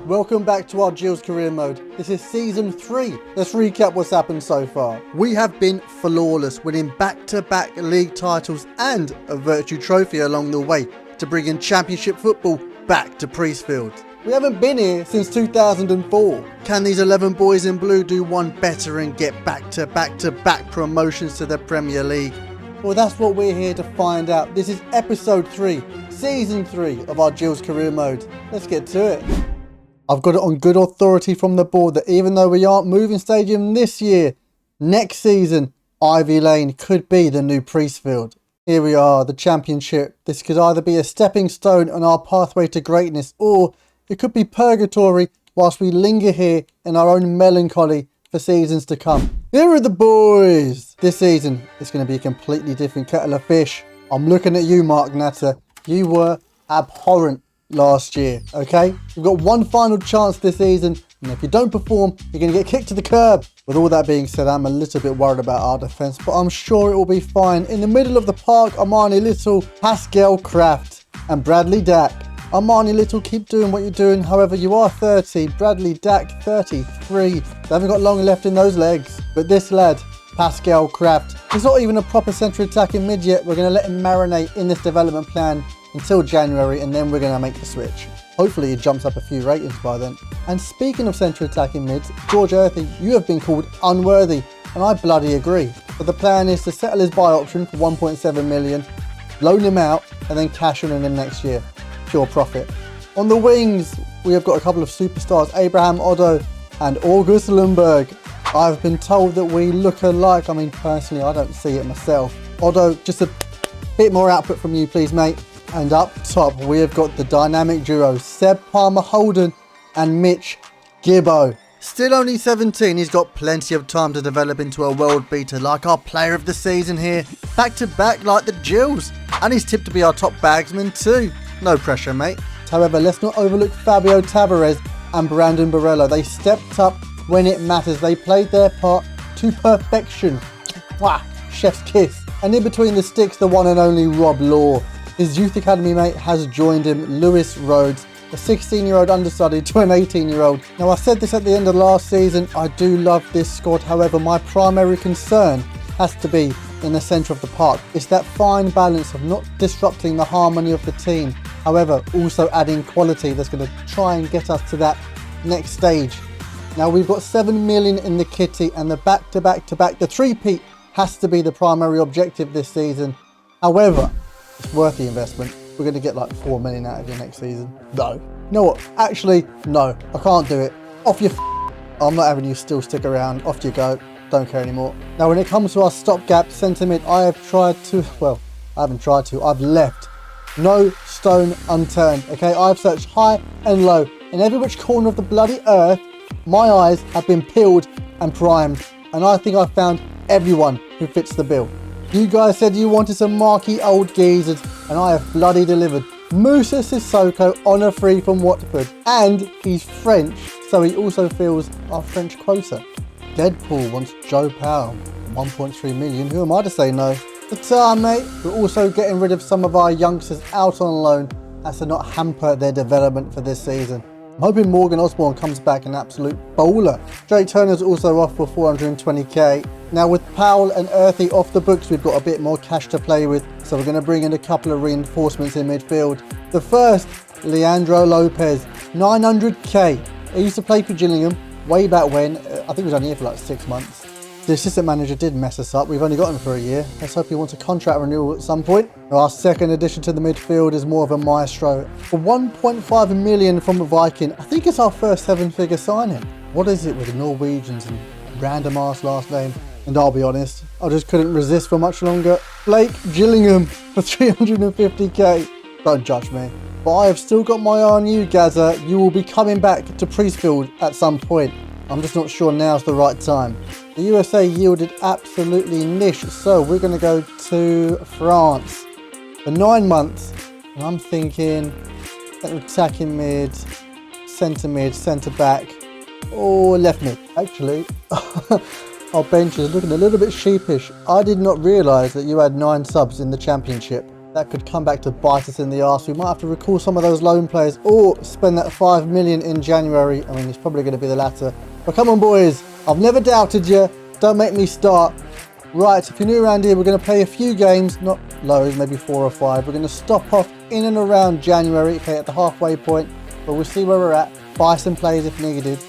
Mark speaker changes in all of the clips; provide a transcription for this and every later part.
Speaker 1: Welcome back to our Gills career mode. This is season 3. Let's recap what's happened so far. We have been flawless, winning back-to-back league titles and a virtue trophy along the way to bring in championship football back to Priestfield. We haven't been here since 2004. Can these 11 boys in blue do one better and get back-to-back promotions to the Premier League? Well, that's what we're here to find out. This is episode 3, season 3 of our Gills career mode. Let's get to it. I've got it on good authority from the board that even though we aren't moving stadium this year, next season, Ivy Lane could be the new Priestfield. Here we are, the championship. This could either be a stepping stone on our pathway to greatness, or it could be purgatory whilst we linger here in our own melancholy for seasons to come. Here are the boys. This season, it's going to be a completely different kettle of fish. I'm looking at you, Mark Natter. You were abhorrent last year, okay? We've got one final chance this season, and if you don't perform, you're going to get kicked to the curb. With all that being said, I'm a little bit worried about our defence, but I'm sure it will be fine. In the middle of the park, Armani Little, Pascal Kraft, and Bradley Dack. Armani Little, keep doing what you're doing. However, you are 30. Bradley Dack, 33. They haven't got long left in those legs. But this lad, Pascal Kraft, he's not even a proper central attacking mid yet. We're going to let him marinate in this development plan until January, and then we're going to make the switch. Hopefully he jumps up a few ratings by then. And speaking of central attacking mids, George Earthy, you have been called unworthy, and I bloody agree. But the plan is to settle his buy option for 1.7 million, loan him out, and then cash on him next year. Pure profit. On the wings, we have got a couple of superstars, Abraham Oddo and August Lundberg. I've been told that we look alike. I mean, personally, I don't see it myself. Oddo, just a bit more output from you, please, mate. And up top, we have got the dynamic duo, Seb Palmer-Holden and Mitch Gibbo. Still only 17, he's got plenty of time to develop into a world beater like our player of the season here. Back to back like the Gills. And he's tipped to be our top bagsman too. No pressure, mate. However, let's not overlook Fabio Tavares and Brandon Barella. They stepped up when it matters. They played their part to perfection. Mwah, chef's kiss. And in between the sticks, the one and only Rob Law. His youth academy mate has joined him, Lewis Rhodes, a 16-year-old understudy to an 18-year-old. Now, I said this at the end of last season, I do love this squad. However, my primary concern has to be in the centre of the park. It's that fine balance of not disrupting the harmony of the team. However, also adding quality that's going to try and get us to that next stage. Now, we've got 7 million in the kitty, and the back-to-back, the three-peat has to be the primary objective this season. However, it's worth the investment. We're going to get like 4 million out of you next season. No. You know what? Actually, no. I can't do it. Off your I'm not having you still stick around. Off you go. Don't care anymore. Now, when it comes to our stopgap centre mid, I have tried to... Well, I haven't tried to. I've left no stone unturned. Okay? I've searched high and low. In every which corner of the bloody earth, my eyes have been peeled and primed. And I think I've found everyone who fits the bill. You guys said you wanted some marquee old geezers, and I have bloody delivered. Moussa Sissoko on a free from Watford, and he's French, so he also fills our French quota. Deadpool wants Joe Powell, 1.3 million, who am I to say no? But mate, we're also getting rid of some of our youngsters out on loan as to not hamper their development for this season. I'm hoping Morgan Osborne comes back an absolute bowler. Drake Turner's also off for 420k. Now, with Powell and Earthy off the books, we've got a bit more cash to play with, so we're going to bring in a couple of reinforcements in midfield. The first, Leandro Lopez, 900k. He used to play for Gillingham way back when. I think he was only here for like 6 months. The assistant manager did mess us up. We've only got him for a year. Let's hope he wants a contract renewal at some point. Our second addition to the midfield is more of a maestro. For 1.5 million from a Viking, I think it's our first 7-figure signing. What is it with Norwegians and random ass last name? And I'll be honest, I just couldn't resist for much longer. Blake Gillingham for 350k. Don't judge me. But I have still got my eye on you, Gaza. You will be coming back to Priestfield at some point. I'm just not sure now's the right time. The USA yielded absolutely niche, so we're going to go to France for 9 months. And I'm thinking attacking mid, centre back, or left mid. Actually, our bench is looking a little bit sheepish. I did not realise that you had 9 subs in the championship. that could come back to bite us in the arse. We might have to recall some of those loan players or spend that 5 million in January. I mean, it's probably going to be the latter. But come on, boys. I've never doubted you. Don't make me start. Right, if you're new around here, we're going to play a few games, not loads, maybe 4 or 5. We're going to stop off in and around January, okay, at the halfway point. But we'll see where we're at, buy some players if needed.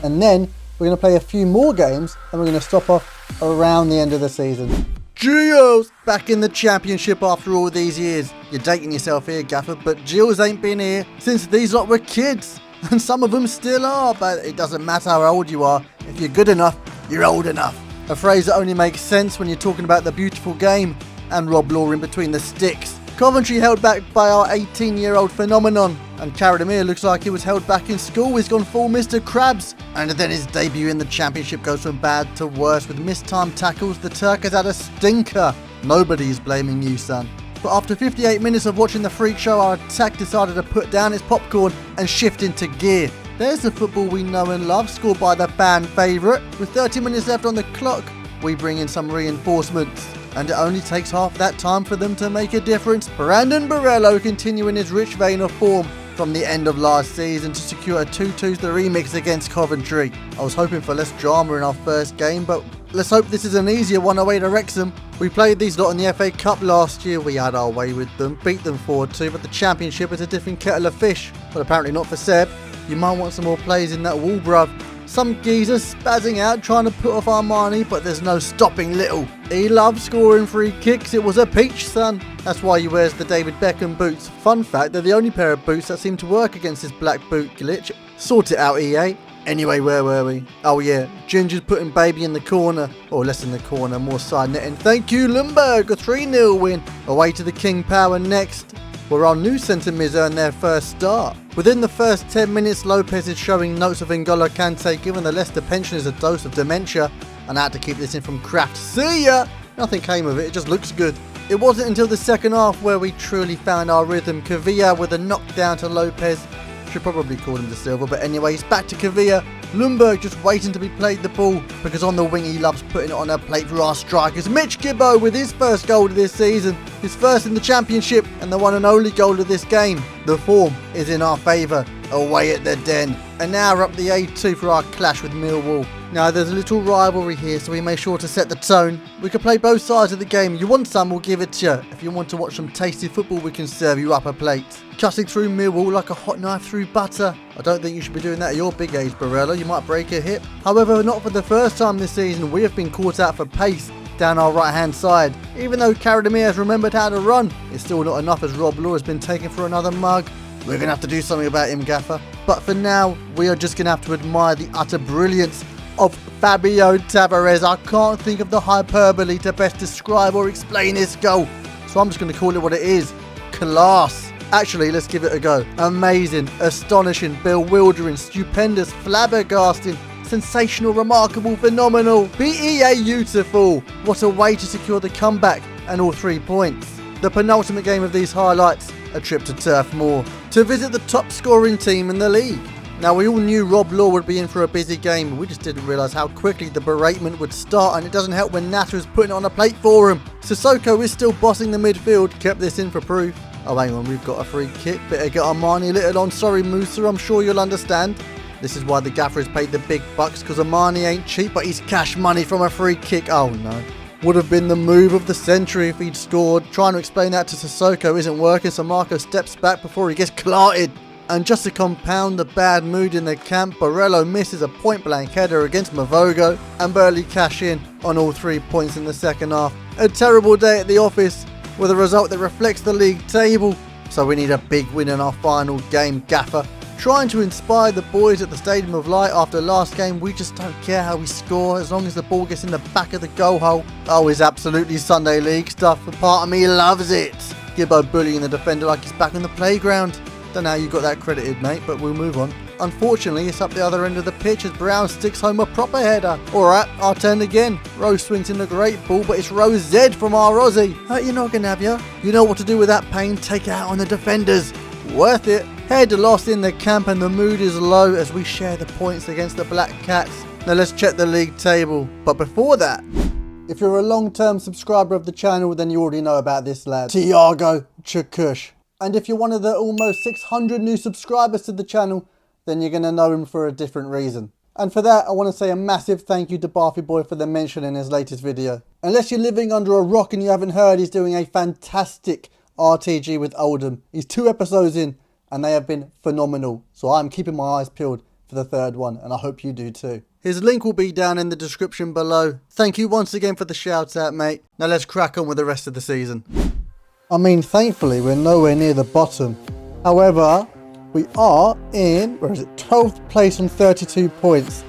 Speaker 1: And then we're going to play a few more games, and we're going to stop off around the end of the season. Gills back in the championship after all these years. You're dating yourself here, Gaffer, but Gills ain't been here since these lot were kids. And some of them still are, but it doesn't matter how old you are. If you're good enough, you're old enough. A phrase that only makes sense when you're talking about the beautiful game and Rob Law in between the sticks. Coventry held back by our 18-year-old phenomenon, and Carradimere looks like he was held back in school. He's gone full Mr. Krabs, and then his debut in the championship goes from bad to worse with mistimed tackles. The Turk has had a stinker. Nobody's blaming you, son. But after 58 minutes of watching the freak show, our attack decided to put down its popcorn and shift into gear. There's the football we know and love, scored by the fan favourite. With 30 minutes left on the clock, we bring in some reinforcements. And it only takes half that time for them to make a difference. Brandon Borello continuing his rich vein of form from the end of last season to secure a 2-2 the remix against Coventry. I was hoping for less drama in our first game, but let's hope this is an easier one away to Wrexham. We played these lot in the FA Cup last year. We had our way with them, beat them 4-2, but the Championship is a different kettle of fish. But apparently not for Seb. You might want some more plays in that wall, bruv. Some geezer spazzing out trying to put off Armani, but there's no stopping Little. He loves scoring free kicks. It was a peach, son. That's why he wears the David Beckham boots. Fun fact, they're the only pair of boots that seem to work against this black boot glitch. Sort it out, EA. Anyway, where were we? Oh yeah, Ginger's putting Baby in the corner. Or less in the corner, more side netting. Thank you, Lumberg. A 3-0 win. Away to the King Power next, where our new centre mids earned their first start. Within the first 10 minutes, Lopez is showing notes of N'Golo Kante, giving the Leicester pensioners a dose of dementia, and I had to keep this in from Kraft. See ya! Nothing came of it, it just looks good. It wasn't until the second half where we truly found our rhythm. Cavilla with a knockdown to Lopez. Should probably call him De Silva, but anyway, he's back to Cavilla. Lundberg just waiting to be played the ball, because on the wing he loves putting it on a plate for our strikers. Mitch Gibbo with his first goal of this season, his first in the championship, and the one and only goal of this game. The form is in our favour, away at the Den. And now we're up the A2 for our clash with Millwall. Now there's a little rivalry here, so we make sure to set the tone. We can play both sides of the game. You want some, we'll give it to you. If you want to watch some tasty football, we can serve you up a plate. Cutting through Millwall like a hot knife through butter. I don't think you should be doing that at your big age, Barella. You might break a hip. However, not for the first time this season, we have been caught out for pace down our right hand side. Even though Carradimere has remembered how to run, it's still not enough as Rob Law has been taken for another mug. We're going to have to do something about him, Gaffer. But for now, we are just going to have to admire the utter brilliance of Fabio Tavares. I can't think of the hyperbole to best describe or explain this goal, so I'm just going to call it what it is. Class. Actually, let's give it a go. Amazing, astonishing, bewildering, stupendous, flabbergasting, sensational, remarkable, phenomenal, beautiful. What a way to secure the comeback and all 3 points. The penultimate game of these highlights, a trip to Turf Moor to visit the top scoring team in the league. Now, we all knew Rob Law would be in for a busy game. We just didn't realise how quickly the beratement would start, and it doesn't help when Natter is putting it on a plate for him. Sissoko is still bossing the midfield, kept this in for proof. Oh, hang on, we've got a free kick. Better get Armani a little on. Sorry, Musa, I'm sure you'll understand. This is why the gaffer has paid the big bucks, because Armani ain't cheap, but he's cash money from a free kick. Oh, no. Would have been the move of the century if he'd scored. Trying to explain that to Sissoko isn't working, so Marco steps back before he gets clarted. And just to compound the bad mood in the camp, Borello misses a point-blank header against Mavogo, and Burley cash in on all 3 points in the second half. A terrible day at the office, with a result that reflects the league table. So we need a big win in our final game, Gaffer. Trying to inspire the boys at the Stadium of Light after last game. We just don't care how we score as long as the ball gets in the back of the goal hole. Oh, it's absolutely Sunday League stuff. A part of me loves it. Gibbo bullying the defender like he's back on the playground. Don't know how you got that credited, mate, but we'll move on. Unfortunately, it's up the other end of the pitch as Brown sticks home a proper header. Alright, our turn again. Rose swings in the great ball, but it's Rose Z from our Aussie. Hurt your noggin, have ya? You know what to do with that pain. Take it out on the defenders. Worth it. Head lost in the camp and the mood is low as we share the points against the Black Cats. Now let's check the league table. But before that, If you're a long-term subscriber of the channel, then you already know about this lad, Tiago Chakush. And if you're one of the almost 600 new subscribers to the channel, then you're going to know him for a different reason. And for that, I want to say a massive thank you to Barfy Boy for the mention in his latest video. Unless you're living under a rock and you haven't heard, he's doing a fantastic RTG with Oldham. He's 2 episodes in and they have been phenomenal. So I'm keeping my eyes peeled for the 3rd one, and I hope you do too. His link will be down in the description below. Thank you once again for the shout out, mate. Now let's crack on with the rest of the season. I mean, thankfully we're nowhere near the bottom. However, we are in, 12th place on 32 points.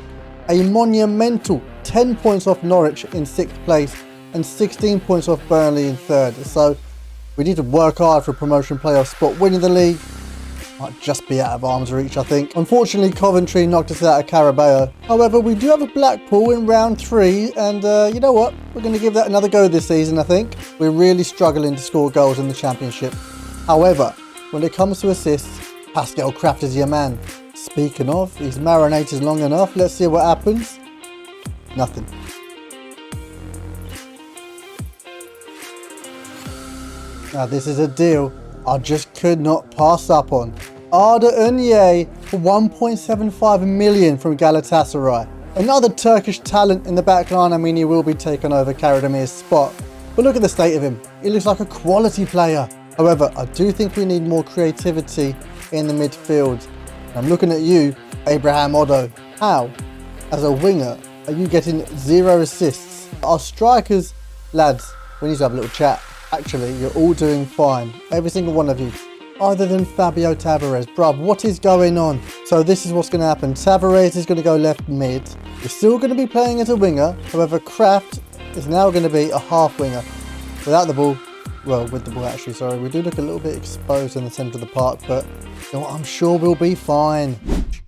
Speaker 1: A monumental 10 points off Norwich in 6th place and 16 points off Burnley in 3rd. So we need to work hard for a promotion playoff spot. Winning the league might just be out of arm's reach, I think. Unfortunately, Coventry knocked us out of Carabao. However, we do have a Blackpool in round 3, and you know what? We're going to give that another go this season, I think. We're really struggling to score goals in the Championship. However, when it comes to assists, Pascal Kraft is your man. Speaking of, he's marinated long enough. Let's see what happens. Nothing. Now, this is a deal I just could not pass up on. Arda Unye for 1.75 million from Galatasaray. Another Turkish talent in the back line. I mean, he will be taking over Karademir's spot. But look at the state of him. He looks like a quality player. However, I do think we need more creativity in the midfield. I'm looking at you, Abraham Odo. How, as a winger, are you getting 0 assists? Our strikers, lads, we need to have a little chat. Actually, you're all doing fine. Every single one of you. Other than Fabio Tavares. Bruv, what is going on? So this is what's going to happen. Tavares is going to go left mid. You're still going to be playing as a winger. However, Kraft is now going to be a half winger. Without the ball. Well, with the ball actually, sorry. We do look a little bit exposed in the centre of the park, but you know, I'm sure we'll be fine.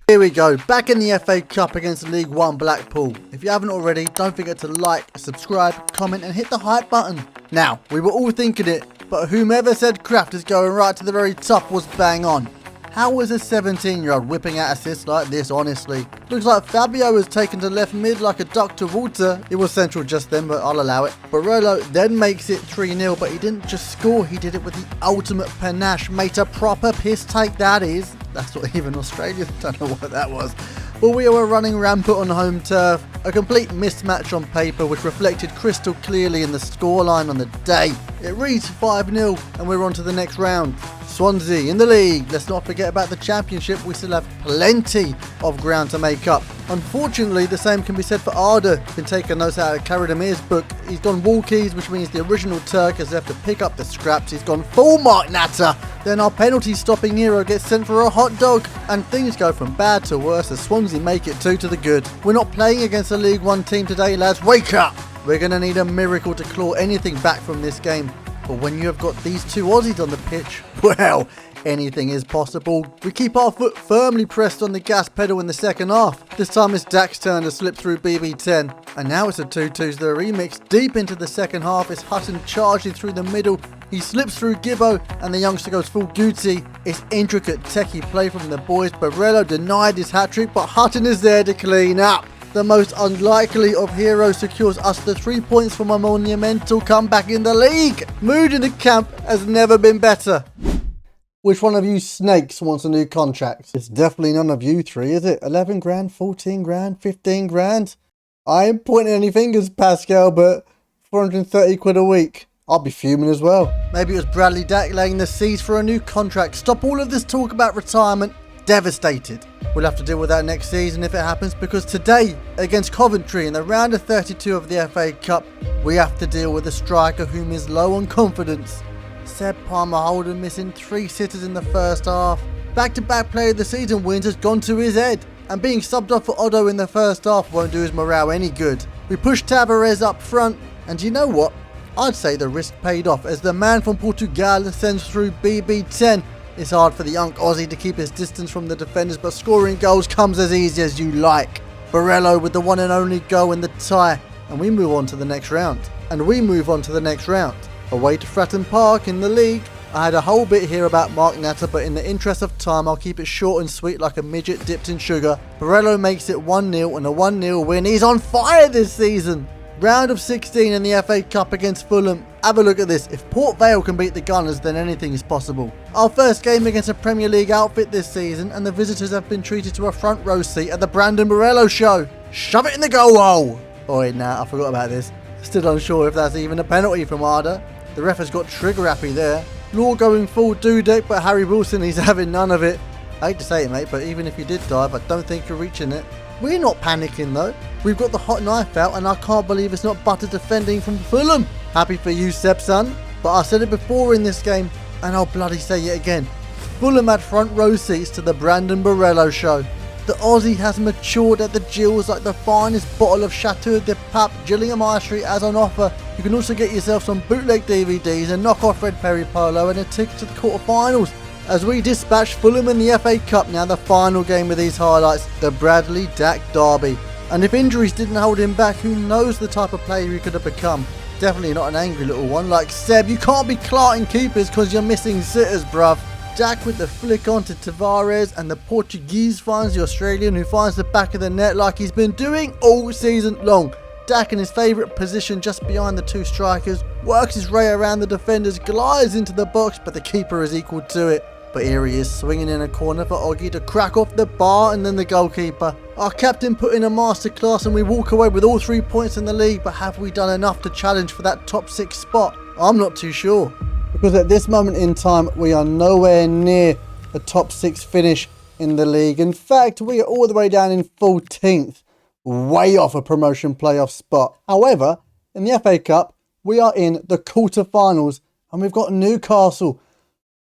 Speaker 1: Here we go, back in the FA Cup against League One Blackpool. If you haven't already, don't forget to like, subscribe, comment and hit the hype button. Now, we were all thinking it, but whomever said Kraft is going right to the very top was bang on. How was a 17-year-old whipping out assists like this, honestly? Looks like Fabio was taken to left mid like a duck to water. It was central just then, but I'll allow it. Barolo then makes it 3-0, but he didn't just score, he did it with the ultimate panache. Made a proper piss take, that is. That's what even Australians don't know what that was. But we were running rampant on home turf. A complete mismatch on paper which reflected crystal clearly in the scoreline on the day. It reads 5-0 and we're on to the next round. Swansea in the league. Let's not forget about the Championship. We still have plenty of ground to make up. Unfortunately, the same can be said for Arda. Been taking notes out of Karademir's book. He's gone walkies, which means the original Turk has left to pick up the scraps. He's gone full Mark Natter. Then our penalty stopping hero gets sent for a hot dog. And things go from bad to worse as Swansea make it 2 to the good. We're not playing against a League One team today, lads. Wake up! We're going to need a miracle to claw anything back from this game. But when you have got these 2 Aussies on the pitch, well, anything is possible. We keep our foot firmly pressed on the gas pedal in the second half. This time it's Dak's turn to slip through BB10. And now it's a 2-2's the remix. Deep into the second half, it's Hutton charging through the middle. He slips through Gibbo and the youngster goes full Gucci. It's intricate techie play from the boys. Barello denied his hat-trick, but Hutton is there to clean up. The most unlikely of heroes secures us the 3 points from a monumental comeback in the league. Mood in the camp has never been better. Which one of you snakes wants a new contract? It's definitely none of you 3, is it? 11 grand, 14 grand, 15 grand? I ain't pointing any fingers, Pascal, but 430 quid a week. I'll be fuming as well. Maybe it was Bradley Dack laying the seeds for a new contract. Stop all of this talk about retirement. Devastated. We'll have to deal with that next season if it happens, because today against Coventry in the round of 32 of the FA Cup, we have to deal with a striker whom is low on confidence. Seb Palmer Holden missing 3 sitters in the first half. Back-to-back player of the season wins has gone to his head, and being subbed off for Odo in the first half won't do his morale any good. We push Tavares up front, and you know what? I'd say the risk paid off as the man from Portugal sends through BB10. It's hard for the young Aussie to keep his distance from the defenders, but scoring goals comes as easy as you like. Barello with the one and only goal in the tie, and we move on to the next round. Away to Fratton Park in the league. I had a whole bit here about Mark Natter, but in the interest of time I'll keep it short and sweet like a midget dipped in sugar. Barello makes it 1-0 and a 1-0 win. He's on fire this season. Round of 16 in the FA Cup against Fulham. Have a look at this. If Port Vale can beat the Gunners, then anything is possible. Our first game against a Premier League outfit this season, and the visitors have been treated to a front row seat at the Brandon Morello show. Shove it in the goal hole! Oh wait, nah, I forgot about this. Still unsure if that's even a penalty from Arda. The ref has got trigger happy there. Law going full Dudek, but Harry Wilson, he's having none of it. I hate to say it, mate, but even if you did dive, I don't think you're reaching it. We're not panicking though. We've got the hot knife out, and I can't believe it's not Butter defending from Fulham. Happy for you, Seb, son. But I said it before in this game, and I'll bloody say it again. Fulham had front row seats to the Brandon Morello show. The Aussie has matured at the Gills like the finest bottle of Chateau de Pape Gillingham High Street has on offer. You can also get yourself some bootleg DVDs, and knock off Red Perry Polo, and a ticket to the quarterfinals. As we dispatch Fulham in the FA Cup, now the final game of these highlights, the Bradley Dack Derby. And if injuries didn't hold him back, who knows the type of player he could have become. Definitely not an angry little one like Seb. You can't be clarting keepers because you're missing sitters, bruv. Dack with the flick onto Tavares, and the Portuguese finds the Australian, who finds the back of the net like he's been doing all season long. Dack in his favourite position just behind the two strikers, works his way around the defenders, glides into the box, but the keeper is equal to it. But here he is, swinging in a corner for Oggy to crack off the bar, and then the goalkeeper. Our captain put in a masterclass, and we walk away with all 3 points in the league, but have we done enough to challenge for that top 6 spot? I'm not too sure. Because at this moment in time, we are nowhere near the top 6 finish in the league. In fact, we are all the way down in 14th, way off a promotion playoff spot. However, in the FA Cup, we are in the quarterfinals, and we've got Newcastle.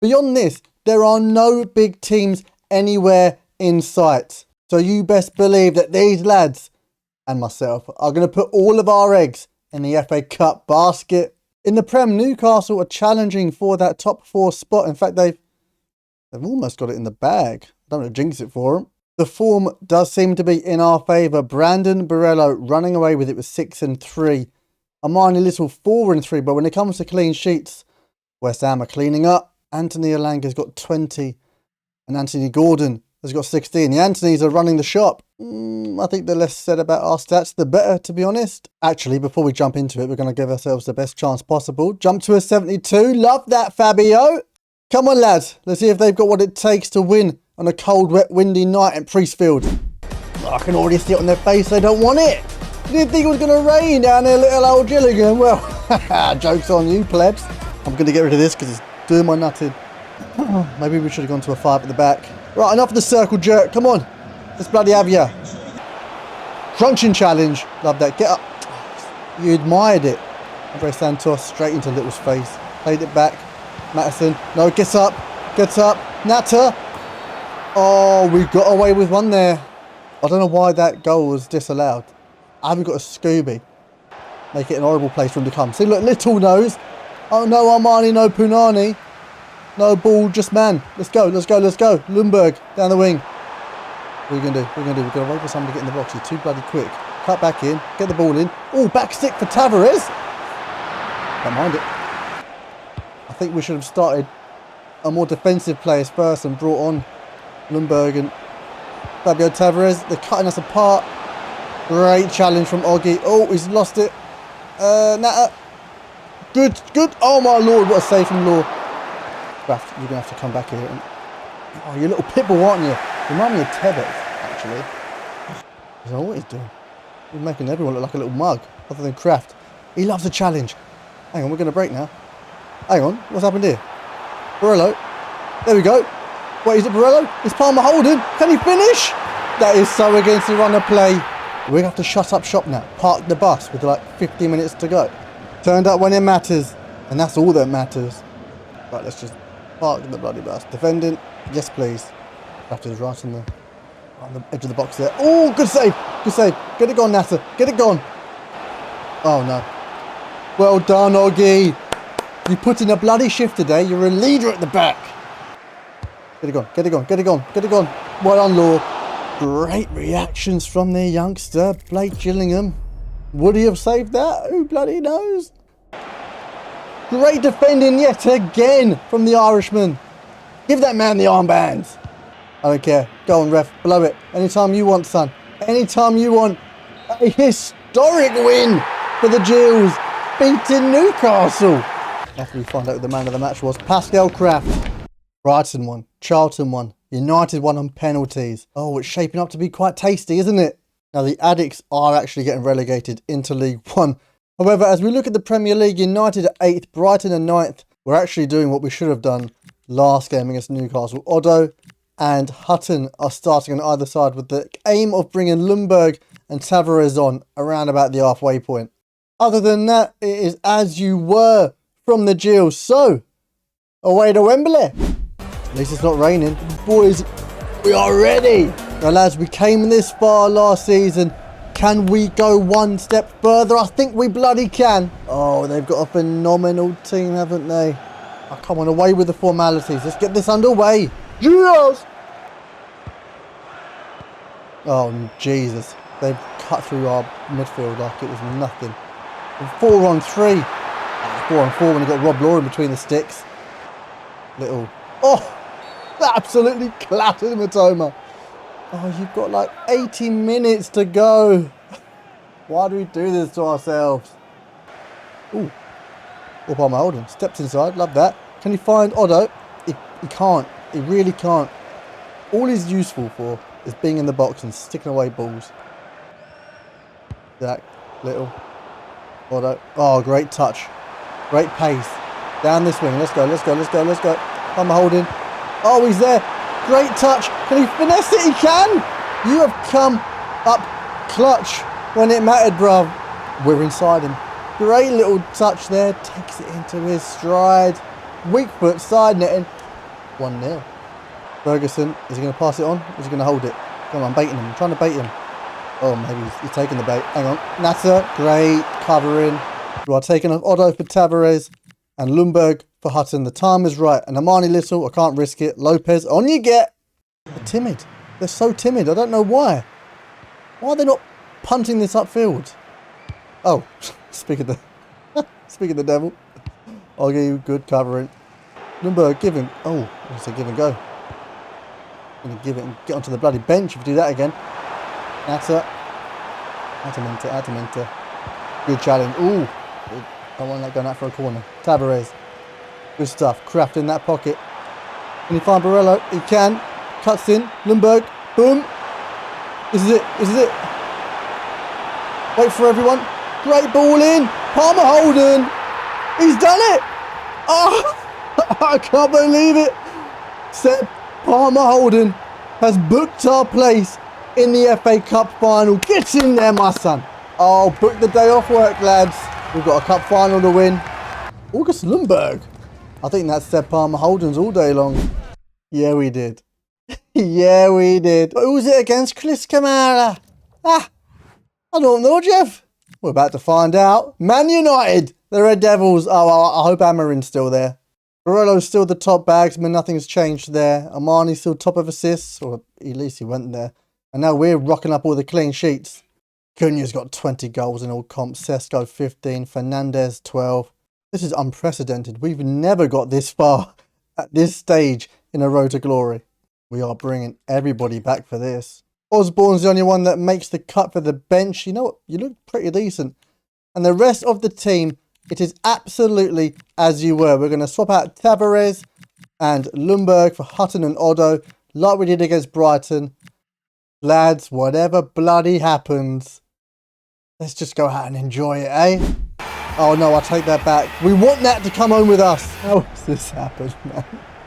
Speaker 1: Beyond this, there are no big teams anywhere in sight. So you best believe that these lads and myself are going to put all of our eggs in the FA Cup basket. In the Prem, Newcastle are challenging for that top 4 spot. In fact, they've almost got it in the bag. I don't want to jinx it for them. The form does seem to be in our favour. Brandon Morello running away with it with 6 and 3. Armani Little 4 and 3. But when it comes to clean sheets, West Ham are cleaning up. Anthony Alanga's got 20 and Anthony Gordon has got 16. The Anthonys are running the shop. I think the less said about our stats, the better, to be honest. Actually, before we jump into it, we're going to give ourselves the best chance possible. Jump to a 72. Love that, Fabio. Come on, lads. Let's see if they've got what it takes to win on a cold, wet, windy night at Priestfield. I can already see it on their face. They don't want it. You didn't think it was going to rain down there, little old Gillingham? Well, joke's on you, plebs. I'm going to get rid of this because it's doing my nutting. Maybe we should have gone to a 5 at the back. Right, enough of the circle jerk. Come on. Let's bloody have ya. Crunching challenge. Love that. Get up. You admired it. Andre Santos straight into Little's face. Played it back. Matteson. No, gets up. Gets up. Natter. Oh, we got away with one there. I don't know why that goal was disallowed. I haven't got a Scooby. Make it an horrible place for him to come. See, look, Little knows. Oh, no Armani, no Punani. No ball, just man. Let's go, let's go, let's go. Lundberg, down the wing. What are we going to do? What are we going to do? We're going to wait for somebody to get in the box. He's too bloody quick. Cut back in. Get the ball in. Oh, back stick for Tavares. Don't mind it. I think we should have started a more defensive players first and brought on Lundberg and Fabio Tavares. They're cutting us apart. Great challenge from Oggy. Oh, he's lost it. Natter. Good, good. Oh, my Lord. What a save from Law. You're going to have to come back here. Oh, you're a little pitbull, aren't you? You remind me of Tevez, actually. I don't know what he's doing. He's making everyone look like a little mug, other than Kraft. He loves a challenge. Hang on, we're going to break now. Hang on, what's happened here? Borello. There we go. Wait, is it Borello? Is Palmer holding? Can he finish? That is so against the run of play. We're going to have to shut up shop now. Park the bus with like 50 minutes to go. Turned up when it matters. And that's all that matters. Right, let's just park the bloody bus. Defending. Yes, please. After right on the edge of the box there. Oh, good save. Good save. Get it gone, Nasser. Get it gone. Oh, no. Well done, Oggy. You put in a bloody shift today. You're a leader at the back. Get it gone. Get it gone. Get it gone. Get it gone. Well done, Law. Great reactions from their youngster, Blake Gillingham. Would he have saved that? Who bloody knows? Great defending yet again from the Irishman. Give that man the armbands. I don't care. Go on, ref. Blow it. Anytime you want, son. Anytime you want. A historic win for the Gills, beating Newcastle. After we find out who the man of the match was, Pascal Kraft. Brighton won, Charlton won, United won on penalties. Oh, it's shaping up to be quite tasty, isn't it? Now, the Addicts are actually getting relegated into League One. However, as we look at the Premier League, United are 8th, Brighton are 9th. We're actually doing what we should have done last game against Newcastle. Odo and Hutton are starting on either side with the aim of bringing Ljungberg and Tavares on around about the halfway point. Other than that, it is as you were from the Gills. So, away to Wembley. At least it's not raining. Boys, we are ready. Now, lads, we came this far last season. Can we go one step further? I think we bloody can. Oh, they've got a phenomenal team, haven't they? Oh, come on, away with the formalities. Let's get this underway. Yes! Oh, Jesus. They've cut through our midfield like it was nothing. 4-on-3. 4-on-4 when you got Rob Law in between the sticks. Little... Oh! Absolutely clattered Matoma. Oh, you've got like 80 minutes to go. Why do we do this to ourselves? Ooh. Up on my holding. Stepped inside. Love that. Can you find Odo? He can't. He really can't. All he's useful for is being in the box and sticking away balls. Zach. Little. Odo. Oh, great touch. Great pace. Down this wing. Let's go. Let's go. Let's go. Let's go. I'm holding. Oh, he's there. Great touch. Can he finesse it? He can. You have come up clutch when it mattered, bruv. We're inside him. Great little touch there. Takes it into his stride. Weak foot side netting. 1-0. Ferguson. Is he going to pass it on? Or is he going to hold it? Come on, I'm baiting him. I'm trying to bait him. Oh, maybe he's taking the bait. Hang on. Nasser. Great covering. We are taking off Odo for Tavares and Ljungberg for Hutton. The time is right. And Amani Little, I can't risk it. Lopez, on you get. They're timid. They're so timid. I don't know why. Why are they not punting this upfield? Oh, speak of the devil. I'll give you good covering. Ljungberg, give him. Oh, I said give and go. I'm going to give it and get onto the bloody bench if you do that again. Nasser. Ataminta. Good challenge. Ooh. Don't want that going out for a corner. Tavares. Good stuff. Kraft in that pocket. Can he find Barello? He can. Cuts in. Ljungberg. Boom. This is it. This is it. Wait for everyone. Great ball in. Palmer Holden. He's done it. Oh, I can't believe it. Seb Palmer Holden has booked our place in the FA Cup final. Get in there, my son. Oh, book the day off work, lads. We've got a cup final to win. August Ljungberg. I think that's Seb Palmer Holden's all day long. Yeah, we did. Yeah, we did. But who was it against? Chris Kamara. I don't know, Jeff. We're about to find out. Man United. The Red Devils. Oh, I hope Amarin's still there. Barello's still the top bagsman. Nothing's changed there. Armani's still top of assists. Or at least he went there. And now we're rocking up all the clean sheets. Cunha's got 20 goals in all comps. Sesko 15. Fernandez 12. This is unprecedented. We've never got this far at this stage in a road to glory. We are bringing everybody back for this. Osborne's the only one that makes the cut for the bench. You know what? You look pretty decent. And the rest of the team, it is absolutely as you were. We're going to swap out Tavares and Ljungberg for Hutton and Odo, like we did against Brighton. Lads, whatever bloody happens, let's just go out and enjoy it, eh? Oh no, I take that back. We want that to come home with us. How has this happened, man?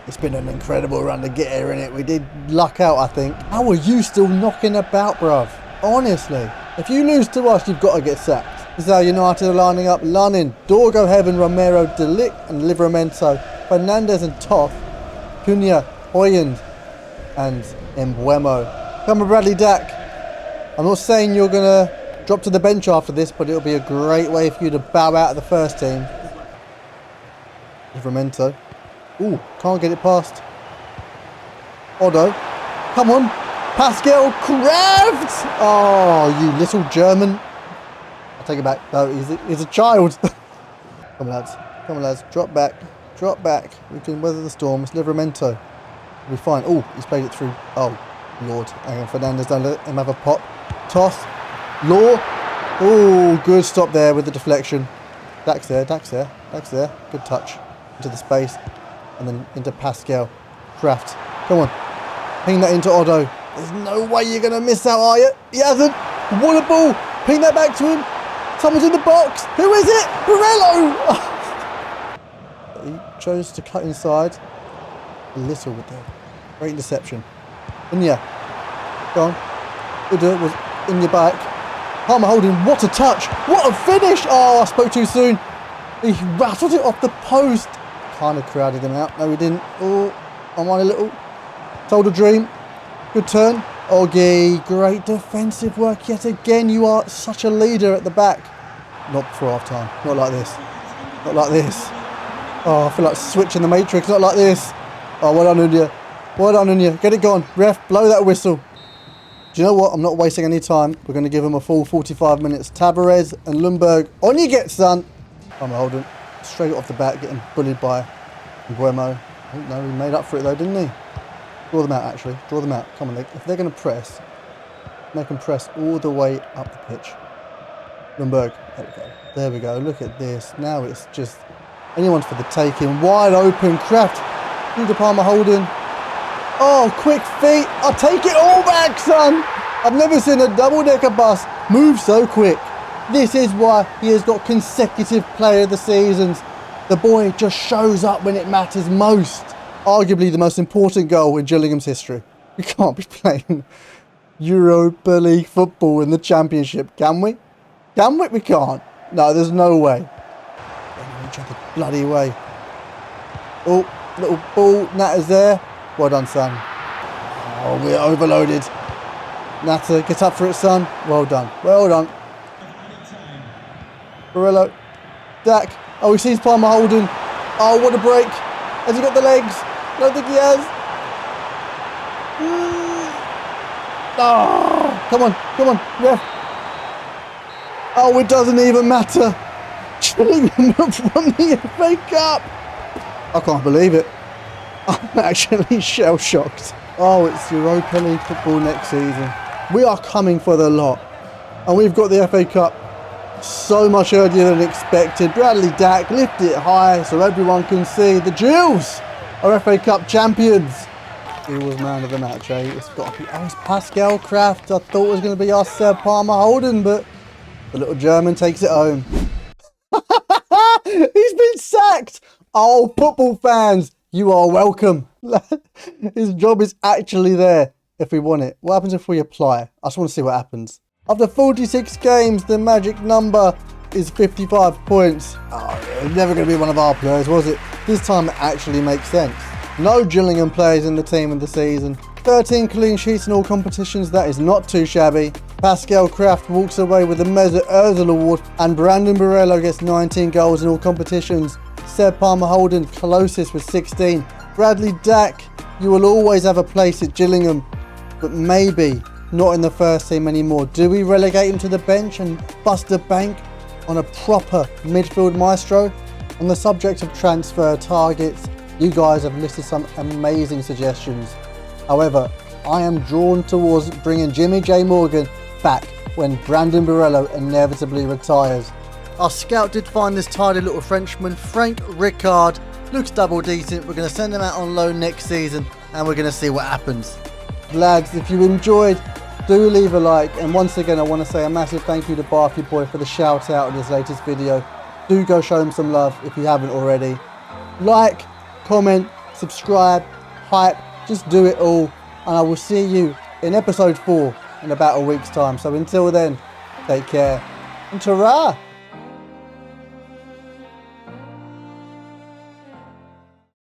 Speaker 1: It's been an incredible run to get here, innit? We did luck out, I think. How are you still knocking about, bruv? Honestly. If you lose to us, you've got to get sacked. This is how United are lining up. Lunin, Dorgo, Heaven, Romero, Delict and Livramento. Fernandez and Toff. Cunha, Hoyland and Embuemo. Come on, Bradley Dack. I'm not saying you're going to drop to the bench after this, but it'll be a great way for you to bow out of the first team. Livramento. Ooh, can't get it past. Odo. Come on. Pascal Kraft. Oh, you little German. I'll take it back. No, he's a child. Come on, lads. Come on, lads. Drop back. Drop back. We can weather the storm. It's Livramento. We'll be fine. Oh, he's played it through. Oh, Lord. Hang on. Fernandez, don't let him have a pop. Toss. Law. Oh, good stop there with the deflection. Dax there, Dax there, Dax there. Good touch into the space. And then into Pascal. Kraft. Come on. Ping that into Otto. There's no way you're going to miss out, are you? He hasn't. What a ball. Ping that back to him. Someone's in the box. Who is it? Barello. He chose to cut inside. A little bit there. Great interception. And yeah. Go on. Udo was in your back. Palmer holding. What a touch. What a finish. Oh, I spoke too soon. He rattled it off the post. Kind of crowded him out. No, he didn't. Oh, I won a little. Told a dream. Good turn. Oggy, great defensive work yet again. You are such a leader at the back. Not before half time. Not like this. Not like this. Oh, I feel like switching the matrix. Not like this. Oh, well done, Unya. Well done, Unya. Get it gone. Ref, blow that whistle. Do you know what? I'm not wasting any time. We're going to give him a full 45 minutes. Tabarez and Lundberg. On you get, son. I'm holding. Straight off the bat, getting bullied by Guemo. Oh, no, he made up for it though, didn't he? Draw them out, actually. Draw them out. Come on, if they're going to press, make them press all the way up the pitch. Lundberg. There we go. There we go. Look at this. Now it's just anyone's for the taking. Wide open. Kraft. Through the Palmer holding. Oh, quick feet. I'll take it all back, son. I've never seen a double-decker bus move so quick. This is why he has got consecutive player of the seasons. The boy just shows up when it matters most. Arguably the most important goal in Gillingham's history. We can't be playing Europa League football in the Championship, can we? Can we? We can't. No, there's no way. Each other bloody way. Oh, little ball. Natta's there. Well done, son. Oh, we're overloaded. Natta, get up for it, son. Well done. Well done. Barello. Dak. Oh, he sees Palmer holding. Oh, what a break. Has he got the legs? I don't think he has. Oh, come on, come on, ref. Oh, it doesn't even matter. Gillingham have won the FA Cup. I can't believe it. I'm actually shell-shocked. Oh, it's Europa League football next season. We are coming for the lot. And we've got the FA Cup so much earlier than expected. Bradley Dack lift it high so everyone can see the Gills are FA Cup champions. He was man of the match, eh? It's got to be. Oh, it's Pascal Kraft. I thought it was going to be us, Palmer Holden, but the little German takes it home. He's been sacked. Oh, football fans, you are welcome. His job is actually there if we want it. What happens if we apply? I just want to see what happens. After 46 games, the magic number is 55 points. Oh, it was never going to be one of our players, was it? This time it actually makes sense. No Gillingham players in the team of the season. 13 clean sheets in all competitions, that is not too shabby. Pascal Kraft walks away with the Mesut Ozil Award, and Brandon Barello gets 19 goals in all competitions. Seb Palmer Holden closest with 16. Bradley Dack, you will always have a place at Gillingham, but maybe not in the first team anymore. Do we relegate him to the bench and bust a bank on a proper midfield maestro? On the subject of transfer targets, you guys have listed some amazing suggestions. However, I am drawn towards bringing Jimmy J Morgan back when Brandon Barello inevitably retires. Our scout did find this tidy little Frenchman, Frank Ricard. Looks double decent. We're going to send him out on loan next season and we're going to see what happens. Lads, if you enjoyed, do leave a like. And once again, I want to say a massive thank you to Barkley Boy for the shout out in his latest video. Do go show him some love if you haven't already. Like, comment, subscribe, hype, just do it all. And I will see you in episode 4 in about a week's time. So until then, take care and ta-ra!